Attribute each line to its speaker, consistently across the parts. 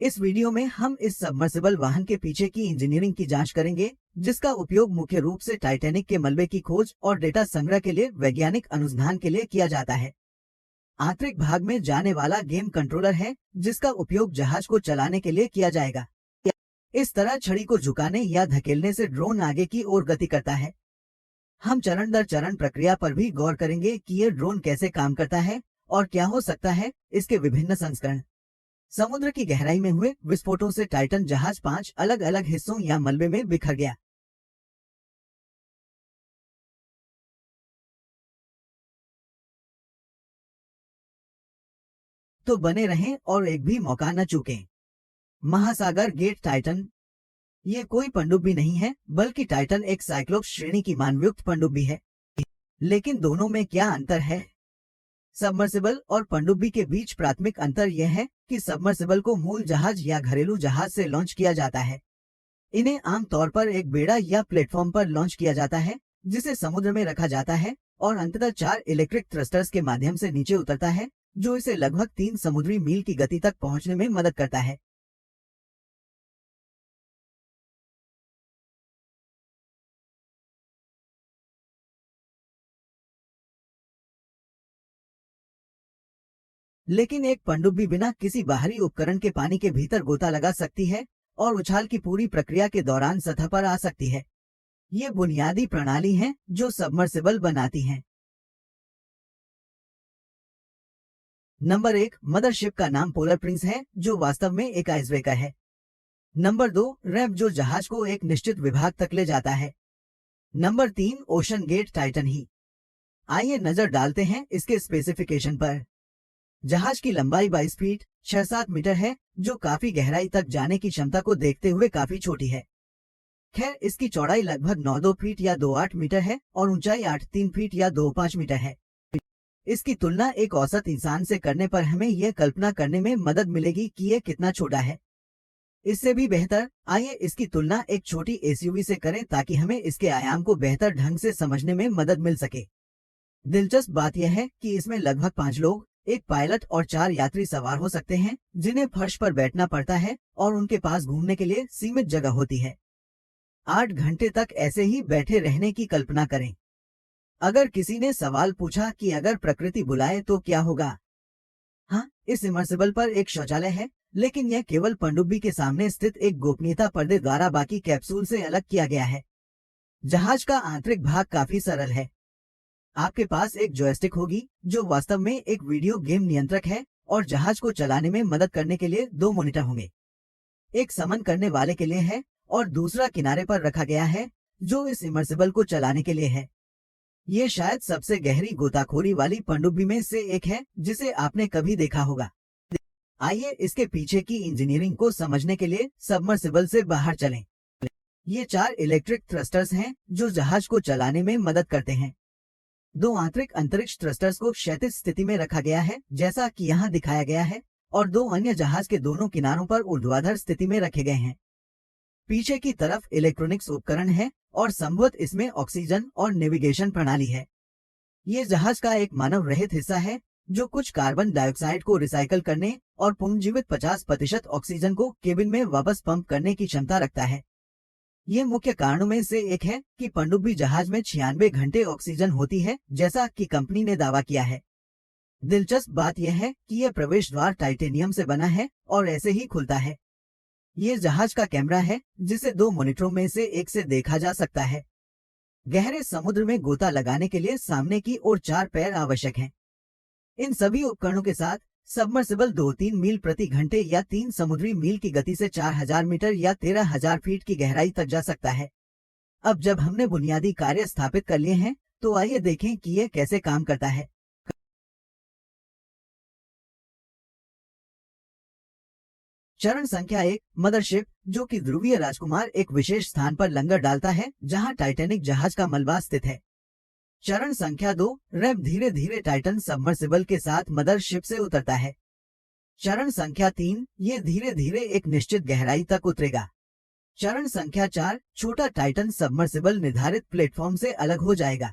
Speaker 1: इस वीडियो में हम इस सबमर्सिबल वाहन के पीछे की इंजीनियरिंग की जांच करेंगे, जिसका उपयोग मुख्य रूप से टाइटैनिक के मलबे की खोज और डेटा संग्रह के लिए वैज्ञानिक अनुसंधान के लिए किया जाता है। आंतरिक भाग में जाने वाला गेम कंट्रोलर है, जिसका उपयोग जहाज को चलाने के लिए किया जाएगा। इस तरह छड़ी को झुकाने या धकेलने से ड्रोन आगे की ओर गति करता है। हम चरण दर चरण प्रक्रिया पर भी गौर करेंगे कि यह ड्रोन कैसे काम करता है और क्या हो सकता है इसके विभिन्न संस्करण। समुद्र की गहराई में हुए विस्फोटों से टाइटन जहाज 5 अलग अलग हिस्सों या मलबे में बिखर गया। तो बने रहें और एक भी मौका न चूकें। महासागर गेट टाइटन। ये कोई पनडुब्बी नहीं है, बल्कि टाइटन एक साइक्लोप्स श्रेणी की मानवयुक्त पनडुब्बी है। लेकिन दोनों में क्या अंतर है? सबमर्सिबल और पनडुब्बी के बीच प्राथमिक अंतर यह है कि सबमर्सिबल को मूल जहाज या घरेलू जहाज से लॉन्च किया जाता है। इन्हें आमतौर पर एक बेड़ा या प्लेटफॉर्म पर लॉन्च किया जाता है, जिसे समुद्र में रखा जाता है और अंततः 4 इलेक्ट्रिक थ्रस्टर्स के माध्यम से नीचे उतरता है, जो इसे लगभग 3 समुद्री मील की गति तक पहुंचने में मदद करता है। लेकिन एक पनडुब्बी बिना किसी बाहरी उपकरण के पानी के भीतर गोता लगा सकती है और उछाल की पूरी प्रक्रिया के दौरान सतह पर आ सकती है। ये बुनियादी प्रणाली हैं जो सबमर्सिबल बनाती हैं। नंबर 1, मदरशिप का नाम पोलर प्रिंस है, जो वास्तव में एक आइसब्रेकर है। नंबर 2, रैप, जो जहाज को एक निश्चित विभाग तक ले जाता है। नंबर 3, ओशन गेट टाइटन ही। आइए नजर डालते हैं इसके स्पेसिफिकेशन पर। जहाज की लंबाई 22 फीट 6-7 मीटर है, जो काफी गहराई तक जाने की क्षमता को देखते हुए काफी छोटी है। खैर, इसकी चौड़ाई लगभग 9.2 फीट या 2.8 मीटर है और ऊंचाई 8.3 फीट या 2.5 मीटर है। इसकी तुलना एक औसत इंसान से करने पर हमें यह कल्पना करने में मदद मिलेगी कि यह कितना छोटा है। इससे भी बेहतर, आइए इसकी तुलना एक छोटी एसयूवी से करें ताकि हमें इसके आयाम को बेहतर ढंग से समझने में मदद मिल सके। दिलचस्प बात यह है कि इसमें लगभग 5 लोग, एक पायलट और 4 यात्री सवार हो सकते हैं, जिन्हें फर्श पर बैठना पड़ता है और उनके पास घूमने के लिए सीमित जगह होती है। 8 घंटे तक ऐसे ही बैठे रहने की कल्पना करें। अगर किसी ने सवाल पूछा कि अगर प्रकृति बुलाए तो क्या होगा? हाँ, इस इमर्सिबल पर एक शौचालय है, लेकिन यह केवल पनडुब्बी के सामने स्थित एक गोपनीयता पर्दे द्वारा बाकी कैप्सूल से अलग किया गया है। जहाज का आंतरिक भाग काफी सरल है। आपके पास एक जॉयस्टिक होगी, जो वास्तव में एक वीडियो गेम नियंत्रक है, और जहाज को चलाने में मदद करने के लिए 2 मॉनिटर होंगे। एक समन करने वाले के लिए है और दूसरा किनारे पर रखा गया है, जो इस इमर्सिबल को चलाने के लिए है। ये शायद सबसे गहरी गोताखोरी वाली पनडुब्बी में से एक है जिसे आपने कभी देखा होगा। आइए इसके पीछे की इंजीनियरिंग को समझने के लिए सबमर्सिबल से बाहर चलें। ये 4 इलेक्ट्रिक थ्रस्टर्स हैं जो जहाज को चलाने में मदद करते हैं। 2 आंतरिक अंतरिक्ष थ्रस्टर्स को क्षैतिज स्थिति में रखा गया है, जैसा कि यहाँ दिखाया गया है, और 2 अन्य जहाज के दोनों किनारों पर ऊर्ध्वाधर स्थिति में रखे गए हैं। पीछे की तरफ इलेक्ट्रॉनिक्स उपकरण है और संभवतः इसमें ऑक्सीजन और नेविगेशन प्रणाली है। ये जहाज का एक मानव रहित हिस्सा है, जो कुछ कार्बन डाइऑक्साइड को रिसाइकल करने और पुनर्जीवित 50% ऑक्सीजन को केबिन में वापस पंप करने की क्षमता रखता है। ये मुख्य कारणों में से एक है कि पनडुब्बी जहाज में 96 घंटे ऑक्सीजन होती है, जैसा कि कंपनी ने दावा किया है। दिलचस्प बात यह है कि यह प्रवेश द्वार टाइटेनियम से बना है और ऐसे ही खुलता है। ये जहाज का कैमरा है, जिसे 2 मॉनिटरों में से एक से देखा जा सकता है। गहरे समुद्र में गोता लगाने के लिए सामने की ओर 4 पैर आवश्यक हैं। इन सभी उपकरणों के साथ सबमर्सिबल 2-3 मील प्रति घंटे या 3 समुद्री मील की गति से 4000 मीटर या 13000 फीट की गहराई तक जा सकता है। अब जब हमने बुनियादी कार्य स्थापित कर लिए हैं, तो आइए देखें कि यह कैसे काम करता है। चरण संख्या 1, मदरशिप, जो कि ध्रुवीय राजकुमार एक विशेष स्थान पर लंगर डालता है जहां टाइटैनिक जहाज का मलबा स्थित है। चरण संख्या 2, रैप धीरे धीरे टाइटन सबमर्सिबल के साथ मदरशिप से उतरता है। चरण संख्या 3, ये धीरे धीरे एक निश्चित गहराई तक उतरेगा। चरण संख्या 4, छोटा टाइटन सबमर्सिबल निर्धारित प्लेटफॉर्म से अलग हो जाएगा।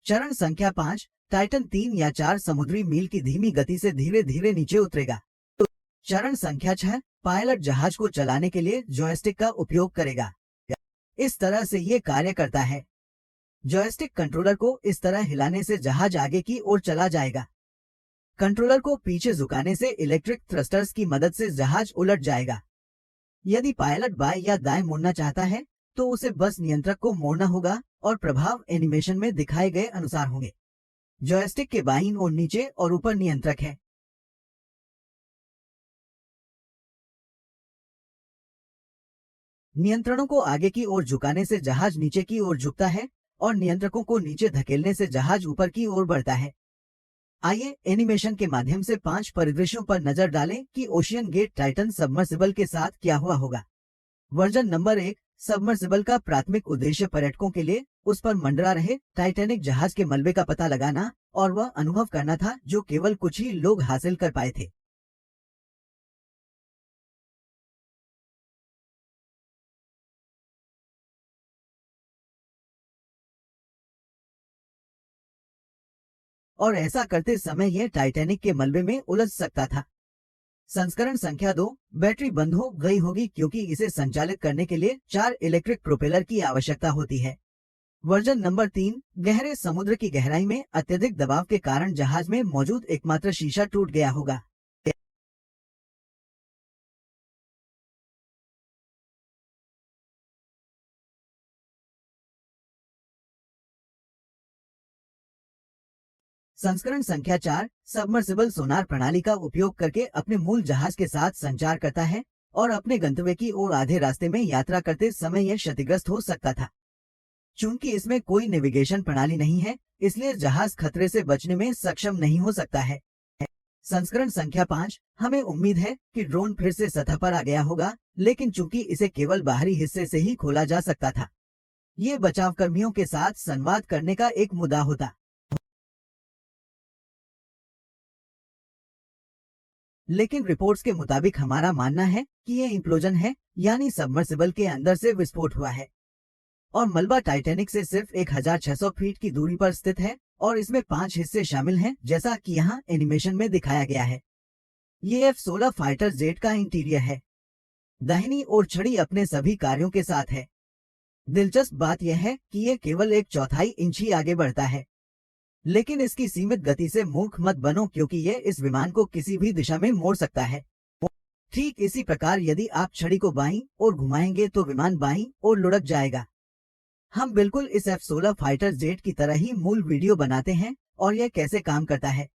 Speaker 1: चरण संख्या 5, टाइटन 3 या 4 समुद्री मील की धीमी गति से धीरे धीरे नीचे उतरेगा। चरण संख्या 6, पायलट जहाज को चलाने के लिए जॉयस्टिक का उपयोग करेगा। इस तरह से ये कार्य करता है। जॉयस्टिक कंट्रोलर को इस तरह हिलाने से जहाज आगे की ओर चला जाएगा। कंट्रोलर को पीछे झुकाने से इलेक्ट्रिक थ्रस्टर्स की मदद से जहाज उलट जाएगा। यदि पायलट बाएं या दाएं मुड़ना चाहता है तो उसे बस नियंत्रक को मोड़ना होगा और प्रभाव एनिमेशन में दिखाए गए अनुसार होंगे। जॉयस्टिक के बाईं ओर नीचे और ऊपर नियंत्रक है। नियंत्रणों को आगे की ओर झुकाने से जहाज नीचे की ओर झुकता है और नियंत्रकों को नीचे धकेलने से जहाज ऊपर की ओर बढ़ता है। आइए एनिमेशन के माध्यम से 5 परिदृश्यों पर नजर डालें कि ओशियन गेट टाइटन सबमर्सिबल के साथ क्या हुआ होगा। वर्जन नंबर 1, सबमर्सिबल का प्राथमिक उद्देश्य पर्यटकों के लिए उस पर मंडरा रहे टाइटैनिक जहाज के मलबे का पता लगाना और वह अनुभव करना था जो केवल कुछ ही लोग हासिल कर पाए थे। और ऐसा करते समय यह टाइटैनिक के मलबे में उलझ सकता था। संस्करण संख्या 2, बैटरी बंद हो गई होगी क्योंकि इसे संचालित करने के लिए 4 इलेक्ट्रिक प्रोपेलर की आवश्यकता होती है। वर्जन नंबर 3, गहरे समुद्र की गहराई में अत्यधिक दबाव के कारण जहाज में मौजूद एकमात्र शीशा टूट गया होगा। संस्करण संख्या 4, सबमर्सिबल सोनार प्रणाली का उपयोग करके अपने मूल जहाज के साथ संचार करता है और अपने गंतव्य की ओर आधे रास्ते में यात्रा करते समय यह क्षतिग्रस्त हो सकता था। चूंकि इसमें कोई नेविगेशन प्रणाली नहीं है, इसलिए जहाज खतरे से बचने में सक्षम नहीं हो सकता है। संस्करण संख्या 5, हमें उम्मीद है कि ड्रोन फिर से सतह पर आ गया होगा, लेकिन चूंकि इसे केवल बाहरी हिस्से से ही खोला जा सकता था, ये बचाव कर्मियों के साथ संवाद करने का एक मुद्दा होता। लेकिन रिपोर्ट्स के मुताबिक हमारा मानना है कि ये इम्प्लोजन है, यानी सबमर्सिबल के अंदर से विस्फोट हुआ है और मलबा टाइटैनिक से सिर्फ 1600 फीट की दूरी पर स्थित है और इसमें 5 हिस्से शामिल हैं, जैसा कि यहाँ एनिमेशन में दिखाया गया है। ये F-16 फाइटर जेट का इंटीरियर है। दाहिनी ओर छड़ी अपने सभी कार्यों के साथ है। दिलचस्प बात यह है कि ये केवल 1/4 इंच ही आगे बढ़ता है, लेकिन इसकी सीमित गति से मूर्ख मत बनो क्योंकि यह इस विमान को किसी भी दिशा में मोड़ सकता है। ठीक इसी प्रकार यदि आप छड़ी को बाईं ओर घुमाएंगे तो विमान बाईं ओर लुढ़क जाएगा। हम बिल्कुल इस F-16 फाइटर जेट की तरह ही मूल वीडियो बनाते हैं और यह कैसे काम करता है।